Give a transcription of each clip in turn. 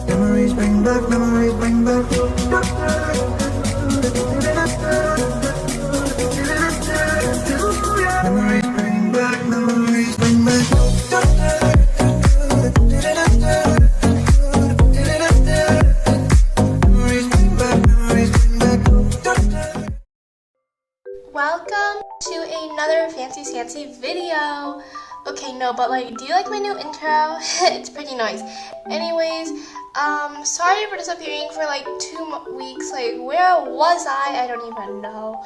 Memories bring back, memories bring back. Memories bring back, memories bring back. Memories bring back, memories bring back. Welcome to another fancy video. Okay, no, but do you like my new intro? It's pretty nice. Anyways, sorry for disappearing for 2 weeks. Where was I? I don't even know.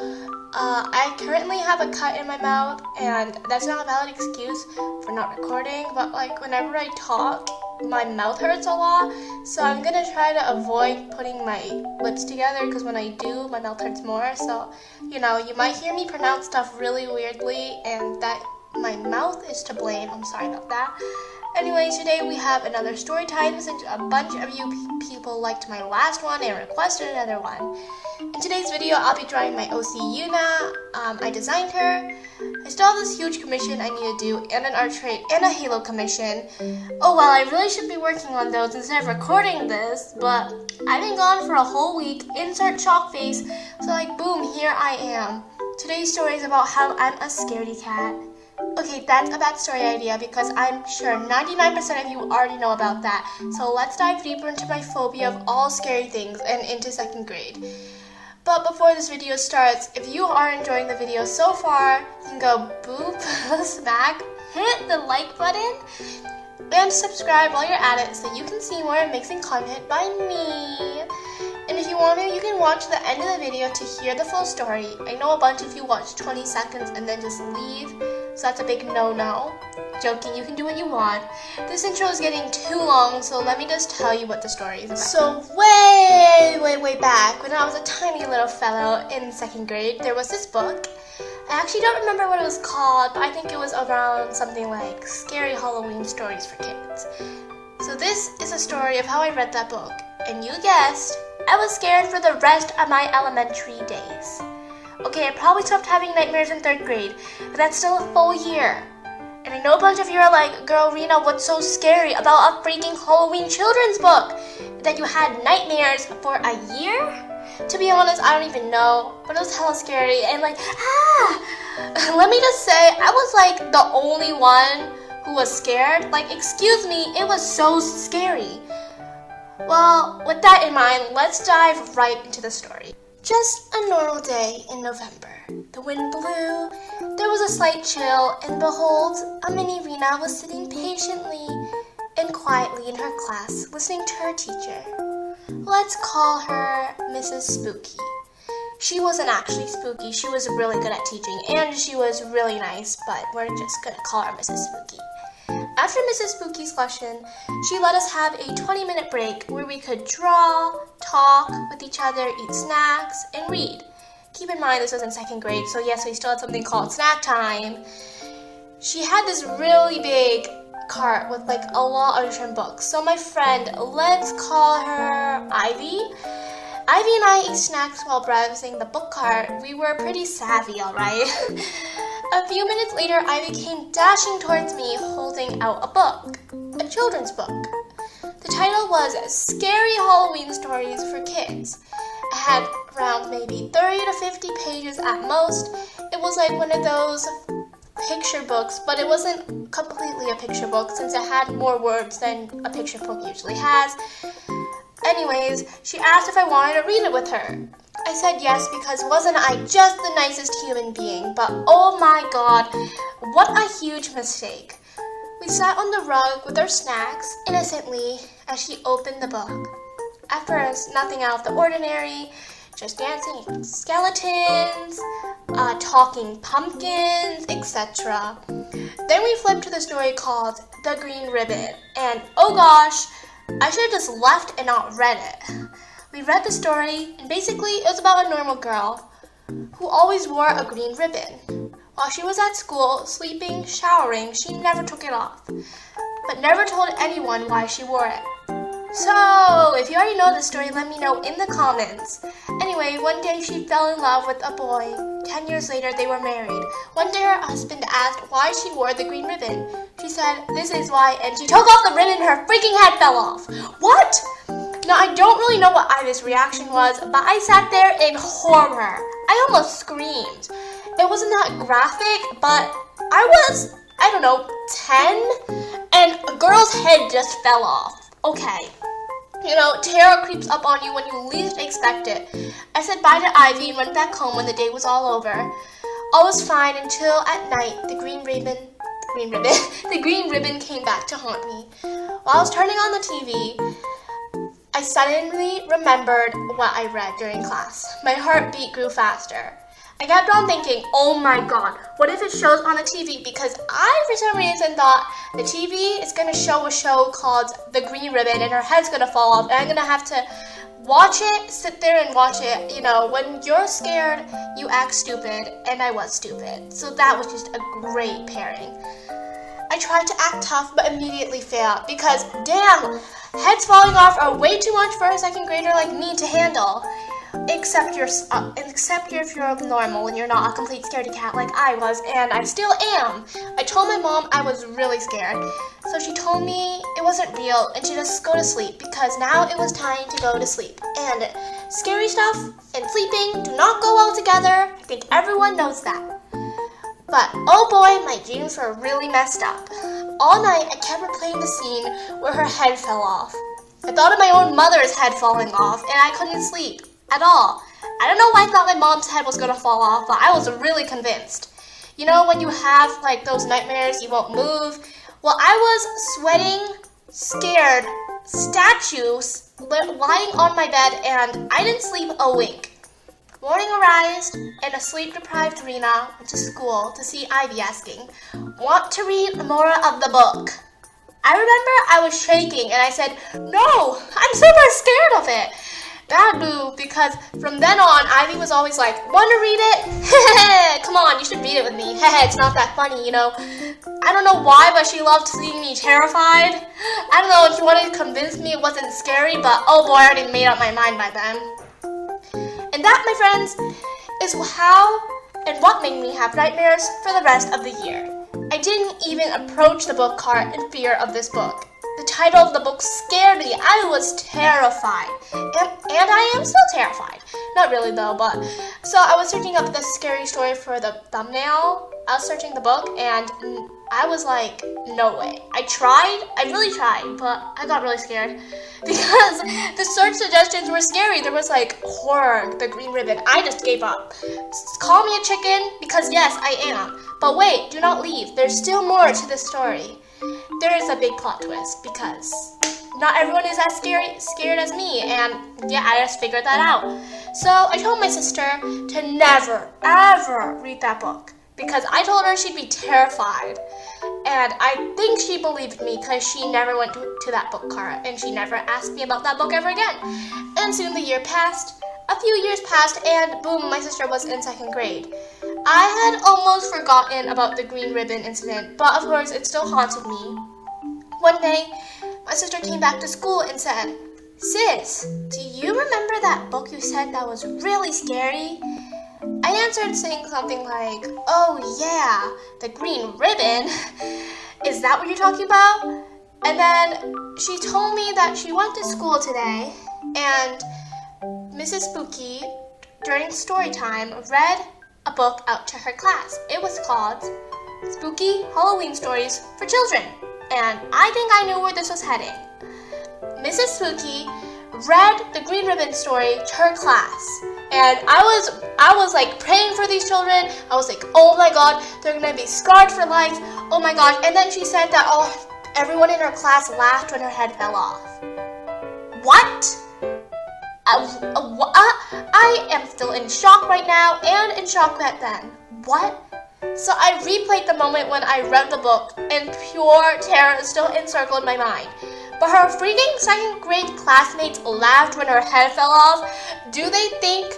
I currently have a cut in my mouth, and that's not a valid excuse for not recording, but whenever I talk, my mouth hurts a lot, so I'm gonna try to avoid putting my lips together, because when I do, my mouth hurts more. So, you might hear me pronounce stuff really weirdly, and that my mouth is to blame. I'm sorry about that. Anyways, today we have another story time since a bunch of you people liked my last one and requested another one. In today's video, I'll be drawing my OC Yuna. I designed her. I still have this huge commission I need to do, and an art trait, and a Halo commission. Oh well, I really should be working on those instead of recording this, but I've been gone for a whole week. Insert shock face. So boom, here I am. Today's story is about how I'm a scaredy cat. Okay, that's a bad story idea because I'm sure 99% of you already know about that. So let's dive deeper into my phobia of all scary things and into 2nd grade. But before this video starts, if you are enjoying the video so far, you can go boop, smack, hit the like button, and subscribe while you're at it so you can see more amazing content by me. And if you want to, you can watch the end of the video to hear the full story. I know a bunch of you watch 20 seconds and then just leave, so that's a big no-no. Joking, you can do what you want. This intro is getting too long, so let me just tell you what the story is about. So way back, when I was a tiny little fellow in 2nd grade, there was this book. I actually don't remember what it was called, but I think it was around something like Scary Halloween Stories for Kids. So this is a story of how I read that book, and you guessed, I was scared for the rest of my elementary days. Okay, I probably stopped having nightmares in 3rd grade, but that's still a full year. And I know a bunch of you are like, girl, Rena, what's so scary about a freaking Halloween children's book? That you had nightmares for a year? To be honest, I don't even know, but it was hella scary and let me just say, I was the only one who was scared. Excuse me, it was so scary. Well, with that in mind, let's dive right into the story. Just a normal day in November. The wind blew, there was a slight chill, and behold, a mini Rena was sitting patiently and quietly in her class, listening to her teacher. Let's call her Mrs. Spooky. She wasn't actually spooky, she was really good at teaching, and she was really nice, but we're just gonna call her Mrs. Spooky. After Mrs. Spooky's lesson, she let us have a 20-minute break where we could draw, talk with each other, eat snacks, and read. Keep in mind this was in 2nd grade, so yes, we still had something called snack time. She had this really big cart with a lot of different books. So my friend, let's call her Ivy. Ivy and I ate snacks while browsing the book cart. We were pretty savvy, alright? A few minutes later, Ivy came dashing towards me holding out a book, a children's book. The title was Scary Halloween Stories for Kids. It had around maybe 30 to 50 pages at most. It was one of those picture books, but it wasn't completely a picture book since it had more words than a picture book usually has. Anyways, she asked if I wanted to read it with her. I said yes because wasn't I just the nicest human being, but oh my god, what a huge mistake. We sat on the rug with our snacks innocently as she opened the book. At first, nothing out of the ordinary, just dancing skeletons, talking pumpkins, etc. Then we flipped to the story called The Green Ribbon, and oh gosh, I should have just left and not read it. We read the story, and basically it was about a normal girl who always wore a green ribbon. While she was at school, sleeping, showering, she never took it off, but never told anyone why she wore it. So, if you already know the story, let me know in the comments. Anyway, one day she fell in love with a boy. 10 years later, they were married. One day her husband asked why she wore the green ribbon. She said, "This is why," and she took off the ribbon and her freaking head fell off. What? Now, I don't really know what Ivy's reaction was, but I sat there in horror. I almost screamed. It wasn't that graphic, but I was, 10, and a girl's head just fell off. Okay. Terror creeps up on you when you least expect it. I said bye to Ivy and went back home when the day was all over. All was fine until at night the green ribbon came back to haunt me. While I was turning on the TV, I suddenly remembered what I read during class. My heartbeat grew faster. I kept on thinking, oh my god, what if it shows on the TV? Because I, for some reason, thought the TV is going to show a show called The Green Ribbon and her head's going to fall off and I'm going to have to watch it, sit there and watch it. When you're scared, you act stupid, and I was stupid. So that was just a great pairing. I tried to act tough, but immediately failed because, damn, heads falling off are way too much for a second grader like me to handle. Except if you're normal and you're not a complete scaredy cat like I was, and I still am. I told my mom I was really scared, so she told me it wasn't real and to just go to sleep because now it was time to go to sleep. And scary stuff and sleeping do not go well together. I think everyone knows that. But oh boy, my dreams were really messed up. All night I kept replaying the scene where her head fell off. I thought of my own mother's head falling off and I couldn't sleep at all. I don't know why I thought my mom's head was going to fall off, but I was really convinced. When you have those nightmares, you won't move. Well, I was sweating, scared, statues, lying on my bed, and I didn't sleep a wink. Morning arrived, and a sleep-deprived Rena went to school to see Ivy asking, "Want to read more of the book?" I remember I was shaking, and I said, "No, I'm super scared of it." Bad move, because from then on, Ivy was always like, "Want to read it? Come on, you should read it with me. It's not that funny, I don't know why, but she loved seeing me terrified. I don't know if she wanted to convince me it wasn't scary, but oh boy, I already made up my mind by then. And that, my friends, is how and what made me have nightmares for the rest of the year. I didn't even approach the book cart in fear of this book. The title of the book scared me. I was terrified. And I am still terrified. Not really though, but... So I was searching up the scary story for the thumbnail. I was searching the book and I was like, no way. I really tried, but I got really scared. Because the search suggestions were scary. There was like horror, the green ribbon. I just gave up. Call me a chicken, because yes, I am. But wait, do not leave. There's still more to this story. There is a big plot twist because not everyone is as scared as me, and yeah, I just figured that out. So I told my sister to never, ever read that book because I told her she'd be terrified. And I think she believed me because she never went to that book cart and she never asked me about that book ever again. And soon the year passed. A few years passed and boom, my sister was in 2nd grade. I had almost forgotten about the green ribbon incident, but of course it still haunted me. One day, my sister came back to school and said, "Sis, do you remember that book you said that was really scary?" I answered saying something like, "Oh yeah, the green ribbon. Is that what you're talking about?" And then she told me that she went to school today and Mrs. Spooky, during story time, read a book out to her class. It was called Spooky Halloween Stories for Children. And I think I knew where this was heading. Mrs. Spooky read the green ribbon story to her class. And I was like praying for these children. I was like, oh my god, they're gonna be scarred for life. Oh my god. And then she said that everyone in her class laughed when her head fell off. What? I am still in shock right now and in shock back then. What? So I replayed the moment when I read the book and pure terror still encircled my mind. But her freaking 2nd grade classmates laughed when her head fell off. Do they think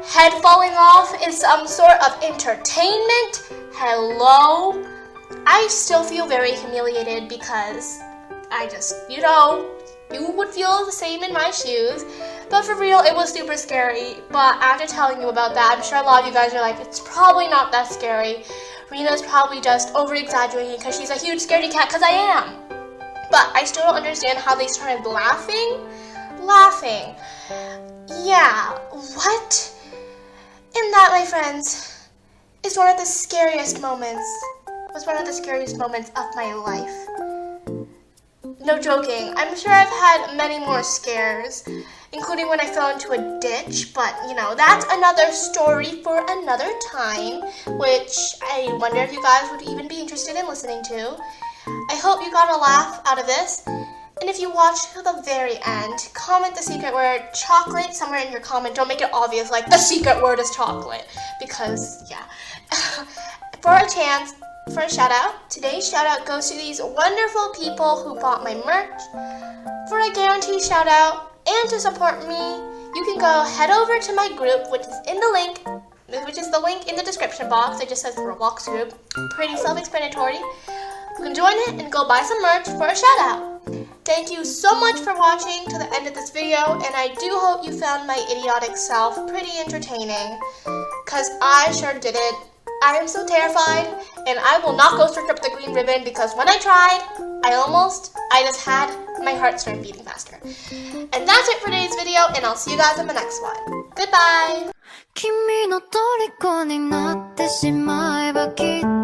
head falling off is some sort of entertainment? Hello? I still feel very humiliated because I just, you would feel the same in my shoes. But for real, it was super scary. But after telling you about that, I'm sure a lot of you guys are like, it's probably not that scary. Rena's probably just over-exaggerating because she's a huge scaredy cat, because I am. But I still don't understand how they started laughing. laughing. Yeah, what? And that, my friends, is one of the scariest moments. Was one of the scariest moments of my life. No joking. I'm sure I've had many more scares, including when I fell into a ditch, but you know, that's another story for another time, which I wonder if you guys would even be interested in listening to. I hope you got a laugh out of this. And if you watched to the very end, comment the secret word chocolate somewhere in your comment. Don't make it obvious like the secret word is chocolate, because yeah. For a shout out, today's shout out goes to these wonderful people who bought my merch. For a guaranteed shout out and to support me, you can go head over to my group, which is the link in the description box. It just says Roblox group. Pretty self-explanatory. You can join it and go buy some merch for a shout out. Thank you so much for watching to the end of this video, and I do hope you found my idiotic self pretty entertaining, because I sure didn't. I am so terrified, and I will not go search up the green ribbon, because when I tried, I just had my heart start beating faster. And that's it for today's video, and I'll see you guys in the next one. Goodbye! 君の虜になってしまえばきっと